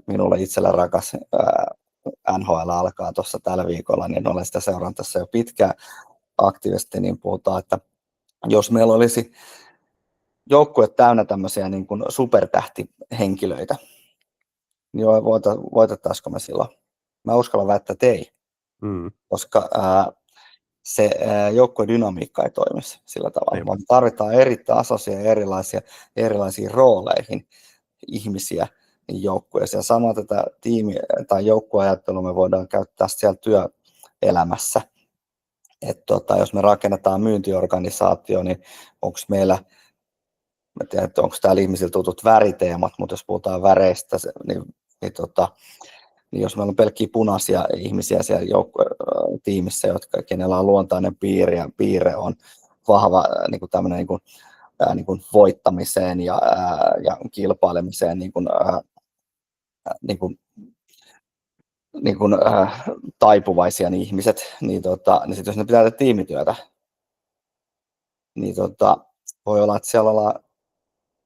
minulle itsellä rakas NHL alkaa tuossa tällä viikolla, niin olen sitä seurannut tässä jo pitkään aktiivisesti, niin puhutaan, että jos meillä olisi joukkue täynnä tämmöisiä niin kuin supertähtihenkilöitä, niin voitettaisiko me silloin? Mä uskallan väittää, että ei, koska se joukkueen dynamiikka ei toimisi sillä tavalla, vaan tarvitaan eri tasoisia erilaisiin rooleihin ihmisiä joukkueeseen. Samoin tätä tai joukkueajattelua me voidaan käyttää siellä työelämässä. Jos me rakennetaan myyntiorganisaatio, niin onko meillä, mä tiedän, että onko täällä ihmisillä tutut väriteemat, mutta jos puhutaan väreistä, niin jos meillä on pelkkiä punaisia ihmisiä siellä tiimissä, kenellä on luontainen piirre on vahva niin kuin tämmöinen niin kuin voittamiseen ja kilpailemiseen taipuvaisia niin ihmiset, niin sit jos ne pitää tehdä tiimityötä, niin voi olla, että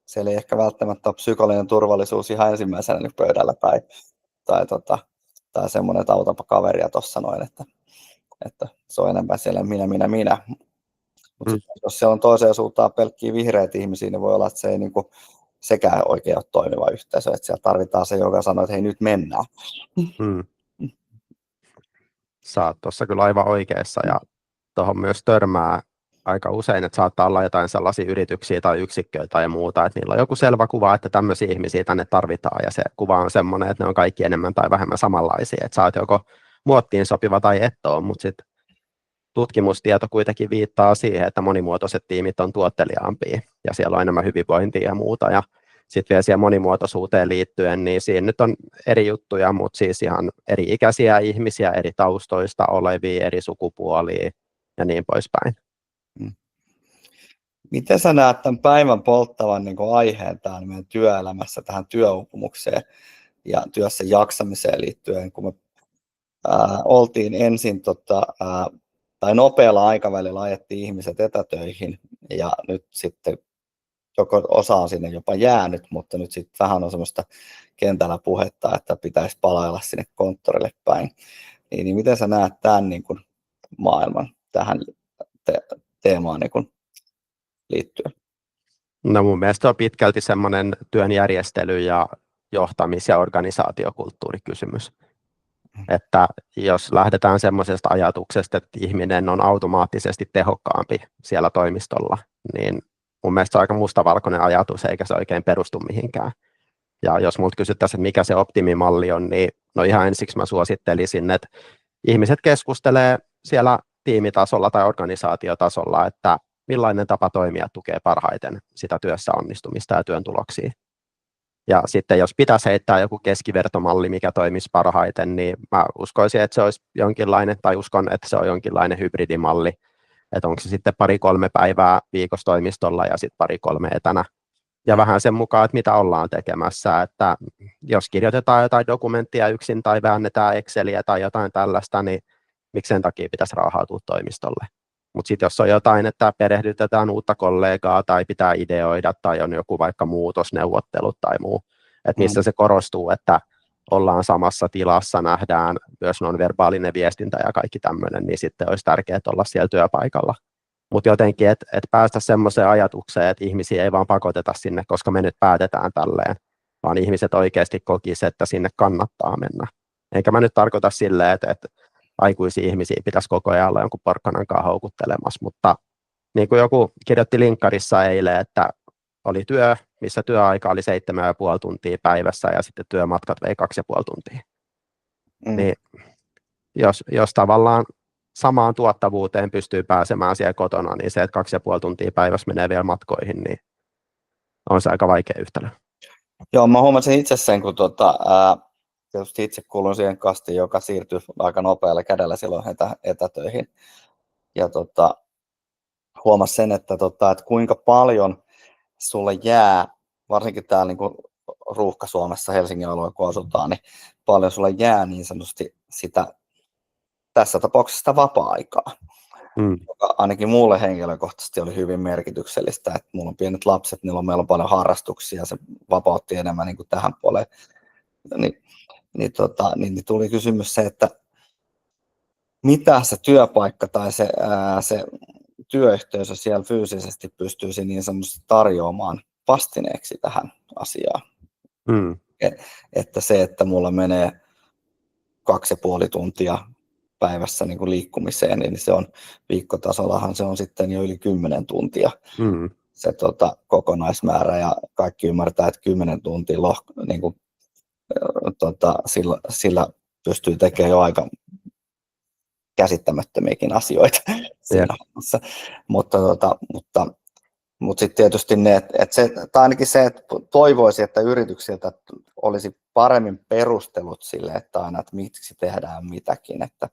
siellä ei ehkä välttämättä ole psykologinen turvallisuus ihan ensimmäisenä niin pöydällä tai semmoinen, että autapa kaveria tuossa noin, että se on enemmän siellä minä. Mutta jos siellä on toiseen suuntaan pelkkiä vihreitä ihmisiä, niin voi olla, että se ei niinku sekään oikein ole toimiva yhteisö, että siellä tarvitaan se, joka sanoo, että hei, nyt mennään. Sä oot tuossa kyllä aivan oikeassa ja tuohon myös törmää aika usein, että saattaa olla jotain sellaisia yrityksiä tai yksikköjä tai muuta, että niillä on joku selvä kuva, että tämmöisiä ihmisiä tänne tarvitaan ja se kuva on semmoinen, että ne on kaikki enemmän tai vähemmän samanlaisia, että sä oot joko muottiin sopiva tai et ole, mutta sitten tutkimustieto kuitenkin viittaa siihen, että monimuotoiset tiimit on tuotteliaampia ja siellä on enemmän hyvinvointia ja muuta ja sitten vielä siihen monimuotoisuuteen liittyen, niin siinä nyt on eri juttuja, mutta siis ihan eri ikäisiä ihmisiä, eri taustoista olevia, eri sukupuolia ja niin poispäin. Miten sä näet tämän päivän polttavan niin kuin aiheen tähän meidän työelämässä tähän työuupumukseen ja työssä jaksamiseen liittyen, kun me oltiin ensin tai nopealla aikavälillä ajettiin ihmiset etätöihin ja nyt sitten joko osa on sinne jopa jäänyt, mutta nyt sitten vähän on semmoista kentällä puhetta, että pitäisi palailla sinne konttorille päin. Niin miten sä näet tämän niin kuin maailman tähän teemaan niin kuin liittyen? No mun mielestä on pitkälti semmoinen työn järjestely ja johtamis- ja organisaatiokulttuurikysymys. Että jos lähdetään semmoisesta ajatuksesta, että ihminen on automaattisesti tehokkaampi siellä toimistolla, niin mun mielestä se on aika mustavalkoinen ajatus, eikä se oikein perustu mihinkään. Ja jos multa kysyttäisiin, että mikä se optimimalli on, niin no ihan ensiksi mä suosittelisin, että ihmiset keskustelee siellä tiimitasolla tai organisaatiotasolla, että millainen tapa toimia tukee parhaiten sitä työssä onnistumista ja työn tuloksia. Ja sitten jos pitäisi heittää joku keskivertomalli, mikä toimisi parhaiten, niin mä uskoisin, että se olisi jonkinlainen, tai uskon, että se on jonkinlainen hybridimalli, että onko se sitten 2-3 päivää viikossa toimistolla ja sitten 2-3 etänä. Ja vähän sen mukaan, että mitä ollaan tekemässä, että jos kirjoitetaan jotain dokumenttia yksin tai väännetään Exceliä tai jotain tällaista, niin miksi sen takia pitäisi raahautua toimistolle. Mutta sitten jos on jotain, että perehdytetään uutta kollegaa tai pitää ideoida tai on joku vaikka muutosneuvottelut tai muu, että missä se korostuu, että ollaan samassa tilassa, nähdään myös nonverbaalinen viestintä ja kaikki tämmöinen, niin sitten olisi tärkeää olla siellä työpaikalla. Mutta jotenkin, että päästä semmoiseen ajatukseen, että ihmisiä ei vaan pakoteta sinne, koska me nyt päätetään tälleen, vaan ihmiset oikeasti kokisivat, että sinne kannattaa mennä. Enkä mä nyt tarkoita silleen, että aikuisia ihmisiä pitäisi koko ajan olla jonkun porkkanankaan houkuttelemassa, mutta niin kuin joku kirjoitti linkkarissa eilen, että oli työ, missä työaika oli 7,5 tuntia päivässä ja sitten työmatkat vei 2,5 tuntia. Niin jos tavallaan samaan tuottavuuteen pystyy pääsemään siellä kotona, niin se, että 2,5 tuntia päivässä menee vielä matkoihin, niin on se aika vaikea yhtälö. Joo, mä huomasin itse sen, kun tietysti itse kuulun siihen kastiin, joka siirtyi aika nopealla kädellä silloin etätöihin. Ja huomasin sen, että kuinka paljon sulle jää, varsinkin täällä niin kuin Ruuhka-Suomessa, Helsingin alueella, kun asutaan, niin paljon sulle jää niin sanotusti sitä, tässä tapauksessa sitä vapaa-aikaa. Joka ainakin mulle henkilökohtaisesti oli hyvin merkityksellistä, että mulla on pienet lapset, meillä on paljon harrastuksia, se vapautti enemmän niin kuin tähän puoleen. Niin tuli kysymys se, että mitä se työpaikka tai se työyhteisö siellä fyysisesti pystyisi niin sanotusti tarjoamaan vastineeksi tähän asiaan. Että se, että mulla menee 2,5 tuntia päivässä niin kuin liikkumiseen, niin se on viikkotasollahan se on sitten jo yli 10 tuntia se kokonaismäärä, ja kaikki ymmärtää, että 10 tuntia niin kuin, sillä pystyy tekemään jo aika käsittämättömiäkin asioita siinä hommassa. Mutta sitten tietysti tai ainakin se, että toivoisi, että yrityksiltä olisi paremmin perustelut sille, että aina, että miksi tehdään mitäkin. Että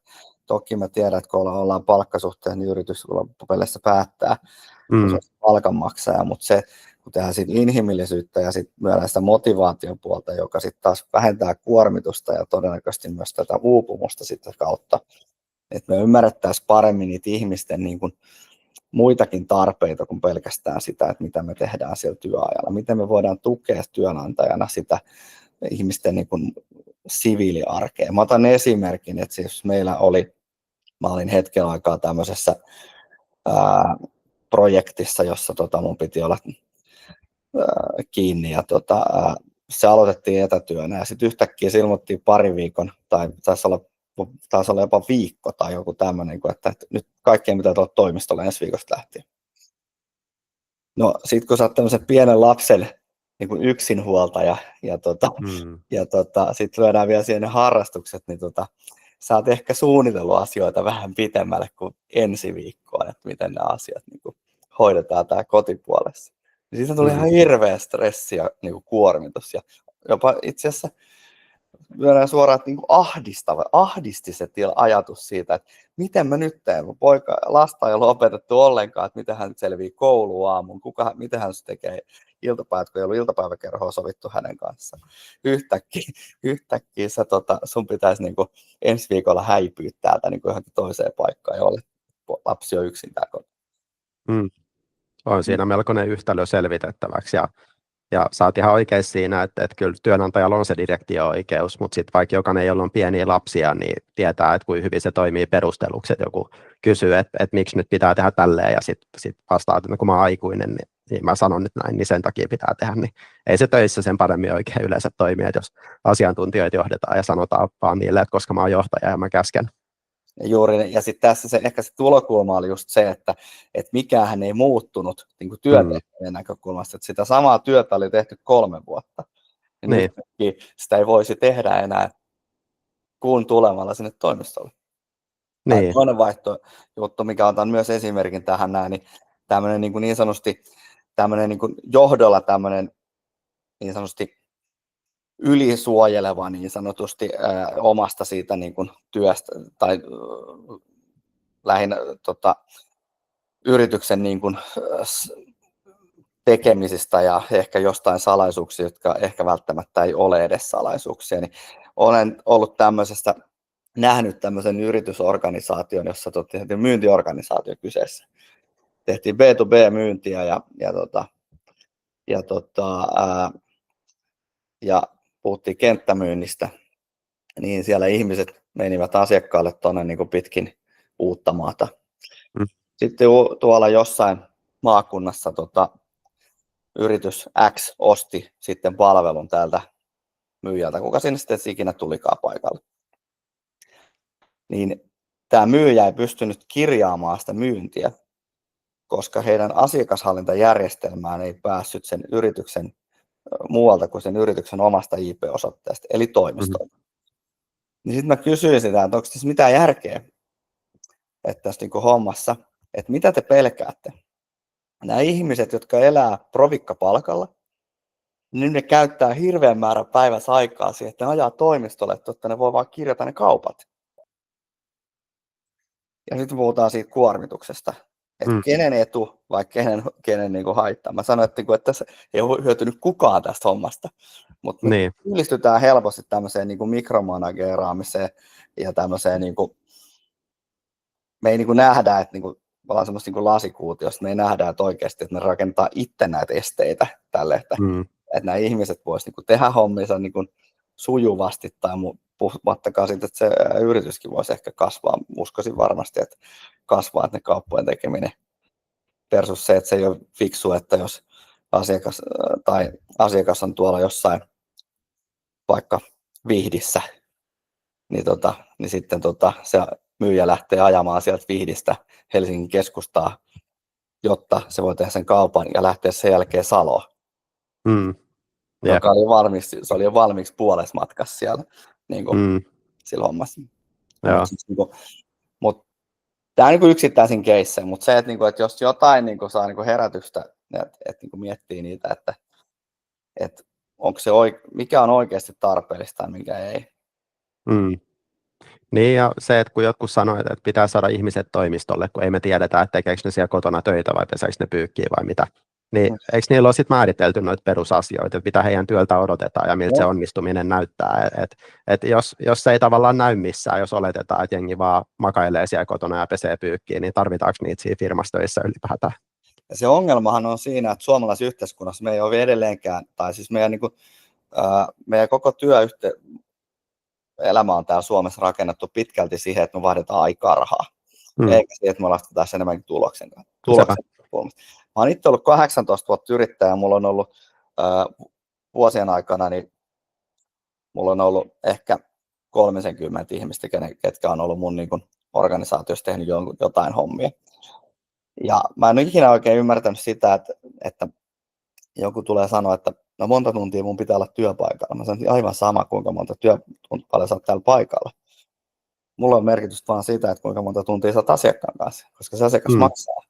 toki mä tiedän, että kun ollaan palkkasuhteessa, niin yritys loppupeleissä päättää, kun se on palkanmaksaja, mutta se, kun tehdään siitä inhimillisyyttä ja sitten myös sitä motivaatiopuolta, joka sitten taas vähentää kuormitusta ja todennäköisesti myös tätä uupumusta sitä kautta, että me ymmärrettäisiin paremmin niitä ihmisten niin kuin muitakin tarpeita kuin pelkästään sitä, että mitä me tehdään siellä työajalla. Miten me voidaan tukea työnantajana sitä ihmisten niin kuin siviiliarkea. Mä otan esimerkin, että siis mä olin hetken aikaa tämmöisessä projektissa, jossa mun piti olla kiinni, ja se aloitettiin etätyönä, ja sitten yhtäkkiä se ilmoittiin pari viikon, tai taisi olla jopa viikko tai joku tämmöinen, että nyt kaikkien pitää tulla toimistolle ensi viikosta lähtien. No sit kun sä oot tämmöisen pienen lapsen niin kuin yksinhuoltaja ja sitten lyödään vielä siihen ne harrastukset, niin sä oot ehkä suunnitellut asioita vähän pitemmälle kuin ensi viikkoon, että miten ne asiat niin kuin hoidetaan tää kotipuolessa. Ja siitä tuli ihan hirveä stressi ja niin kuin kuormitus, ja jopa itse asiassa lyödään suoraan, että niin ahdisti se ajatus siitä, että miten mä nyt teen, kun lasta ei ole opetettu ollenkaan, että miten hän nyt selvii kouluaamun, miten hän se tekee iltapäivät, kun ei ollut iltapäiväkerhoa sovittu hänen kanssaan. Yhtäkkiä sun pitäisi niin kuin ensi viikolla häipyä täältä niin kuin johonkin toiseen paikkaan, jolle lapsi on yksin täällä. On siinä melkoinen yhtälö selvitettäväksi ja sä oot ihan oikeassa siinä, että kyllä työnantajalla on se direktio-oikeus, mutta sitten vaikka jokainen, jolla on pieniä lapsia, niin tietää, että kuinka hyvin se toimii perusteluksi, että joku kysyy, että miksi nyt pitää tehdä tälleen, ja sitten vastaa, että kun mä oon aikuinen, niin mä sanon nyt näin, niin sen takia pitää tehdä, niin ei se töissä sen paremmin oikein yleensä toimi, että jos asiantuntijoita johdetaan ja sanotaan vaan niille, että koska mä oon johtaja ja mä käsken. Juuri, ja sitten tässä ehkä se tulokulma oli just se, että mikähän ei muuttunut niin kuin työtehtävien näkökulmasta, että sitä samaa työtä oli tehty 3 vuotta, niin. Nyt sitä ei voisi tehdä enää kuun tulemalla sinne toimistolle. Niin. Toinen vaihtoehto, mikä otan myös esimerkin tähän näin, niin tämmöinen niin sanotusti tämmöinen niin johdolla tämmöinen niin sanotusti ylisuojeleva niin sanotusti omasta siitä niin kuin työstä tai lähinnä yrityksen niin kuin tekemisistä ja ehkä jostain salaisuuksia, jotka ehkä välttämättä ei ole edes salaisuuksia, niin olen ollut nähnyt tämmöisen yritysorganisaation, jossa tehtiin myyntiorganisaatio kyseessä. Tehtiin B2B-myyntiä ja puhuttiin kenttämyynnistä, niin siellä ihmiset menivät asiakkaalle tuonne niin kuin pitkin Uuttamaata. Sitten tuolla jossain maakunnassa yritys X osti sitten palvelun tältä myyjältä, kuka sinne sitten ikinä tulikaan paikalle. Niin tämä myyjä ei pystynyt kirjaamaan sitä myyntiä, koska heidän asiakashallintajärjestelmään ei päässyt sen yrityksen muualta kuin sen yrityksen omasta IP-osoitteesta, eli toimistolta. Niin sitten mä kysyin sitä, että onko tässä mitään järkeä että tässä niin kuin hommassa, että mitä te pelkäätte? Nämä ihmiset, jotka elää provikkapalkalla, niin ne käyttää hirveän määrän päivässä aikaa siihen, että ne ajaa toimistolle, että ne voi vaan kirjata ne kaupat. Ja sitten puhutaan siitä kuormituksesta, että kenen etu vai kenen niin kuin haittaa. Mä sanoin, että tässä ei ole hyötynyt kukaan tästä hommasta, mutta me ylistytään helposti tämmöiseen niin kuin mikromanageeraamiseen ja tämmöiseen, niin kuin, me ei niin kuin nähdä, että niin kuin, ollaan semmoista niin lasikuutiosta, me ei nähdä, että oikeasti että ne rakentaa itse näitä esteitä tälle, että nämä ihmiset voisivat niin tehdä homminsa niin kuin sujuvasti tai puhumattakaan siitä, että se yrityskin voisi ehkä kasvaa. Uskoisin varmasti, että kasvaa, että ne kauppojen tekeminen versus se, että se ei ole fiksu, että jos asiakas on tuolla jossain vaikka Vihdissä, niin sitten se myyjä lähtee ajamaan sieltä Vihdistä Helsingin keskustaa, jotta se voi tehdä sen kaupan ja lähteä sen jälkeen Saloon. Joka oli jo valmiiksi puolessa matkassa siellä niin sillä hommassa. Mutta tämä on niin yksittäisin keissejä, mutta se, että jos jotain saa herätystä, että miettii niitä, että onko se mikä on oikeasti tarpeellista ja mikä ei. Niin ja se, että kun jotkut sanoivat, että pitää saada ihmiset toimistolle, kun ei me tiedetä, että tekeekö ne siellä kotona töitä vai peseekö ne pyykkiä vai mitä. Niin eikö niillä ole sitten määritelty noita perusasioita, että mitä heidän työltä odotetaan ja miltä se onnistuminen näyttää. Et jos se ei tavallaan näy missään, jos oletetaan, että jengi vaan makailee siellä kotona ja pesee pyykkiä, niin tarvitaanko niitä siinä firmassa töissä ylipäätään? Ja se ongelmahan on siinä, että suomalaisessa yhteiskunnassa me ei ole edelleenkään, tai siis meidän koko elämä on täällä Suomessa rakennettu pitkälti siihen, että me vaihdetaan aikaa rahaa. Eikä siihen, että me lasketaan enemmänkin tuloksen. Mä oon itse ollut 18 vuotta yrittäjä ja mulla on ollut vuosien aikana, niin mulla on ollut ehkä 30 ihmistä, ketkä on ollut mun niin kuin organisaatiossa tehnyt jotain hommia. Ja mä en ole ikinä oikein ymmärtänyt sitä, että joku tulee sanoa, että no monta tuntia mun pitää olla työpaikalla. Mä sanon aivan sama, kuinka monta paljon sä oot täällä paikalla. Mulla on merkitystä vaan siitä, että kuinka monta tuntia sä oot asiakkaan kanssa, koska se asiakas maksaa.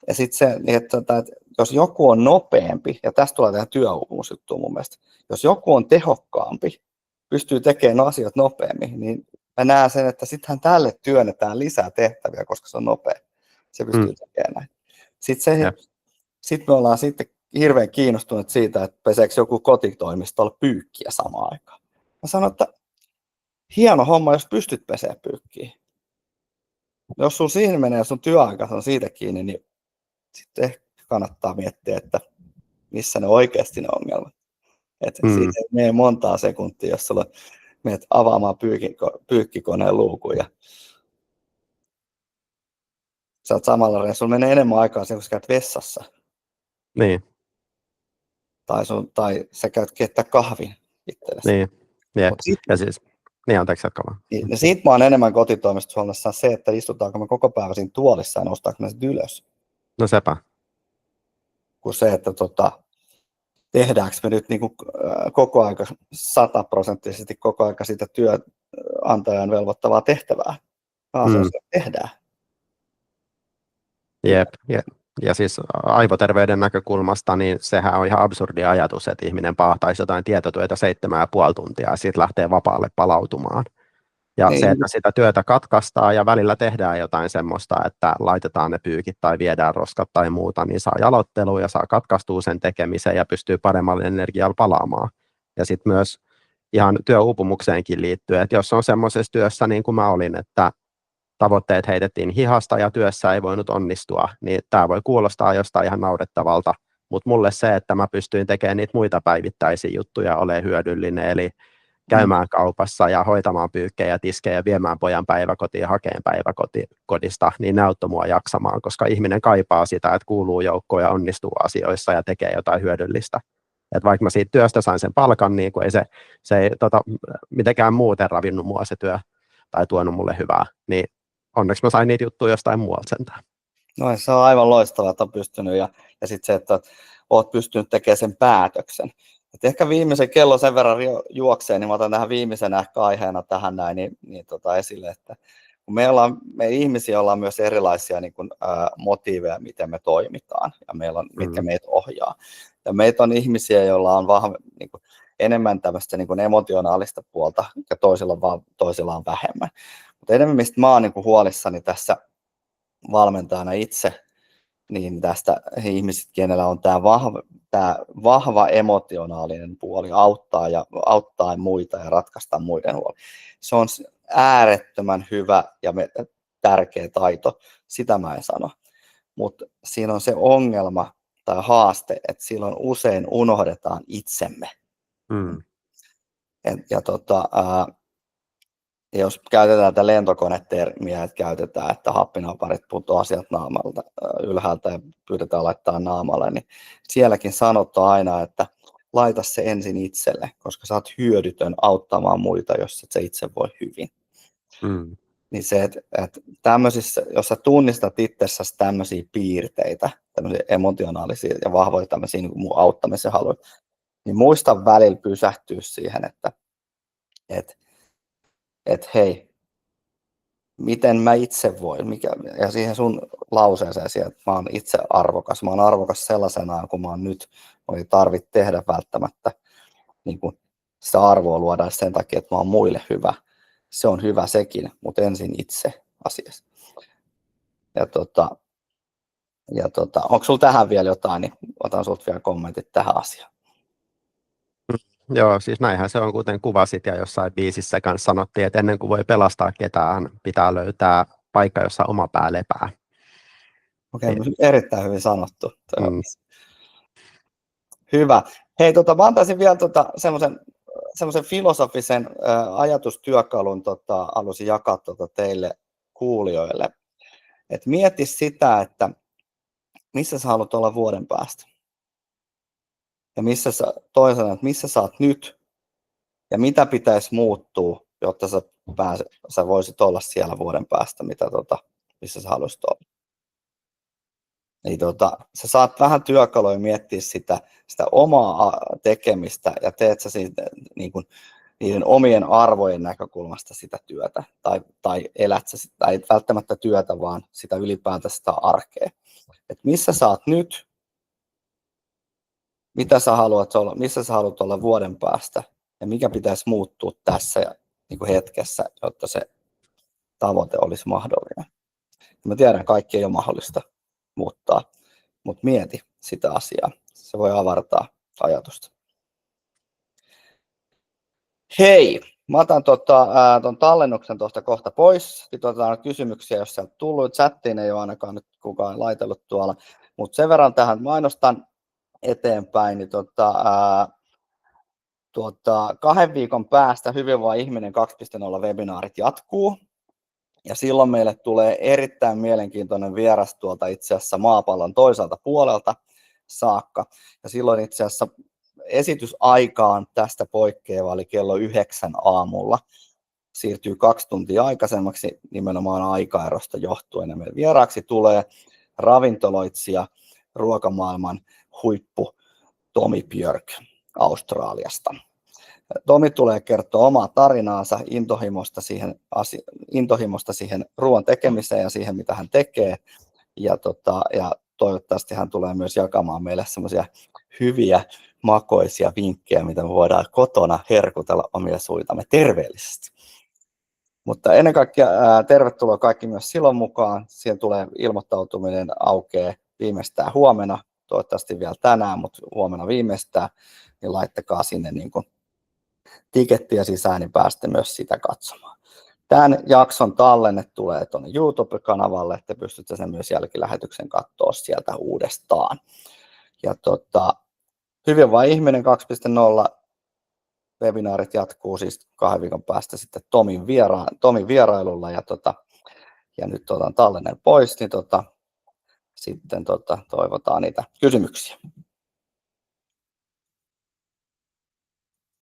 Ja sitten se, että jos joku on nopeampi, ja tästä tulee tähän työuupumusjuttuun mun mielestä, jos joku on tehokkaampi, pystyy tekemään asiat nopeammin, niin mä näen sen, että sittenhän tälle työnnetään lisää tehtäviä, koska se on nopea. Se pystyy tekemään näin. Sitten me ollaan sitten hirveän kiinnostuneet siitä, että peseekö joku kotitoimistolla pyykkiä samaan aikaan. Mä sanon, että hieno homma, jos pystyt pesemään pyykkiä. Jos sun siinä menee, jos sun työaika on siitä kiinni, niin sitten kannattaa miettiä, että missä ne oikeasti ne ongelmat. Siitä ei mene montaa sekuntia, jos sulla menet avaamaan pyykkikoneen luukun ja sä oot samalla, sulla menee enemmän aikaa sen, kun sä käyt vessassa. Niin. Tai sä käyt keittää kahvin itsellesi. Niin, ja siis, anteeksi jatkamaan. Ja siitä mä oon enemmän kotitoimista huolissaan se, että istutaanko me koko päivä siinä tuolissa ja nostaanko me sitten ylös. No sepä. Kuin se, että tehdäänkö me nyt niinku koko aika 100% koko aika sitä työnantajan velvoittavaa tehtävää. Tehdään. Jep. Ja siis aivoterveyden näkökulmasta, niin sehän on ihan absurdi ajatus, että ihminen paahtaisi jotain tietotyötä 7,5 tuntia ja sitten lähtee vapaalle palautumaan. Ja niin. Se, että sitä työtä katkaistaan ja välillä tehdään jotain semmoista, että laitetaan ne pyykit tai viedään roskat tai muuta, niin saa jaloittelua ja saa katkaistua sen tekemiseen ja pystyy paremmalla energialla palaamaan. Ja sitten myös ihan työuupumukseenkin liittyen, että jos on semmoisessa työssä niin kuin mä olin, että tavoitteet heitettiin hihasta ja työssä ei voinut onnistua, niin tämä voi kuulostaa jostain ihan naurettavalta, mutta mulle se, että mä pystyin tekemään niitä muita päivittäisiä juttuja, ole hyödyllinen, eli käymään kaupassa ja hoitamaan pyykkejä ja tiskejä, viemään pojan päiväkotiin ja hakeen päiväkodista, niin ne auttoi mua jaksamaan, koska ihminen kaipaa sitä, että kuuluu joukkoon ja onnistuu asioissa ja tekee jotain hyödyllistä. Et vaikka mä siitä työstä sain sen palkan, niin kun se ei mitenkään muuten ravinnut mua se työ tai tuonut mulle hyvää, niin onneksi mä sain niitä juttuja jostain muualta sentään. No se on aivan loistavaa, että on pystynyt ja sitten se, että oot pystynyt tekemään sen päätöksen. Et ehkä viimeisen kello sen verran juoksee, niin mä otan tähän viimeisenä ehkä aiheena tähän näin esille, että kun me ihmisiä ollaan myös erilaisia niin kuin, motiiveja, miten me toimitaan ja meillä on, mitkä meitä ohjaa. Ja meitä on ihmisiä, joilla on niin kuin, enemmän tämmöistä niin kuin emotionaalista puolta ja toisilla on vähemmän. Mutta enemmän mistä mä oon niin kuin huolissani tässä valmentajana itse, niin tästä ihmiset, kenellä on tämä vahva emotionaalinen puoli auttaa muita ja ratkaista muiden huoli. Se on äärettömän hyvä ja tärkeä taito, sitä mä en sano. Mutta siinä on se ongelma tai haaste, että silloin usein unohdetaan itsemme. Ja jos käytetään tätä lentokonetermiä, että käytetään, että happinaparit putoaa sieltä naamalta ylhäältä ja pyydetään laittaa naamalle, niin sielläkin sanotaan aina, että laita se ensin itselle, koska sä oot hyödytön auttamaan muita, jos et sä itse voi hyvin. Niin se, että tämmöisissä, jos sä tunnistat itsessäsi tämmöisiä piirteitä, tämmöisiä emotionaalisia ja vahvoja tämmöisiä niin kuin mun auttamisen haluja, niin muista välillä pysähtyä siihen, että hei, miten mä itse voin, ja siihen sun lauseeseen siihen, että mä oon itse arvokas. Mä oon arvokas sellaisenaan, kun mä oon nyt. Mä ei tarvitse tehdä välttämättä niin kuin sitä arvoa luoda sen takia, että mä oon muille hyvä. Se on hyvä sekin, mutta ensin itse asiassa. Onko sulla tähän vielä jotain, niin otan sulta vielä kommentit tähän asiaan. Joo, siis näinhän se on, kuten kuvasit, ja jossain biisissä kanssa sanottiin, että ennen kuin voi pelastaa ketään, pitää löytää paikka, jossa oma pää lepää. Okei, erittäin hyvin sanottu. Hyvä. Hei, mä antaisin vielä semmoisen filosofisen ajatustyökalun, haluaisin jakaa teille kuulijoille. Et mieti sitä, että missä sä haluat olla vuoden päästä. Ja toisaalta, että missä sä oot nyt ja mitä pitäisi muuttua, jotta sä voisit olla siellä vuoden päästä, missä sä haluaisit olla. Niin sä saat vähän työkaluja miettiä sitä omaa tekemistä ja teet sä siitä, niin kuin, niiden omien arvojen näkökulmasta sitä työtä tai elät sä sitä, ei välttämättä työtä, vaan sitä ylipäätään sitä arkea. Et missä sä oot nyt, mitä sä haluat olla, missä sä haluat olla vuoden päästä ja mikä pitäisi muuttua tässä niin kuin hetkessä, jotta se tavoite olisi mahdollinen. Mä tiedän, kaikki ei ole mahdollista muuttaa, mutta mieti sitä asiaa. Se voi avartaa ajatusta. Hei, mä otan ton tallennuksen tuosta kohta pois. Sitten otetaan kysymyksiä, jos sieltä tullut. Chattiin ei ole ainakaan nyt kukaan laitellut tuolla. Mutta sen verran tähän mainostan eteenpäin, niin 2 viikon päästä Hyvinvoiva ihminen 2.0 webinaarit jatkuu. Ja silloin meille tulee erittäin mielenkiintoinen vieras tuolta itse asiassa maapallon toiselta puolelta saakka. Ja silloin itse asiassa esitysaikaan tästä poikkeava oli kello 9 aamulla. Siirtyy 2 tuntia aikaisemmaksi nimenomaan aikaerosta johtuen. Ja meidän vieraaksi tulee ravintoloitsija, ruokamaailman huippu Tomi Björk Australiasta. Tomi tulee kertoa omaa tarinaansa, intohimosta siihen ruoan tekemiseen ja siihen, mitä hän tekee. Ja toivottavasti hän tulee myös jakamaan meille semmoisia hyviä, makoisia vinkkejä, mitä me voidaan kotona herkutella omia suitamme terveellisesti. Mutta ennen kaikkea tervetuloa kaikki myös silloin mukaan. Siihen tulee ilmoittautuminen aukeaa viimeistään huomenna, toivottavasti vielä tänään, mutta huomenna viimeistään, niin laittakaa sinne niin kuin tikettiä sisään, niin pääsette myös sitä katsomaan. Tämän jakson tallenne tulee tuonne YouTube-kanavalle, että pystytte sen myös jälkilähetyksen katsoa sieltä uudestaan. Ja Hyvinvoiva ihminen 2.0 webinaarit jatkuu siis 2 viikon päästä sitten Tomin vierailulla, ja nyt otan tallenne pois, niin sitten toivotaan niitä kysymyksiä.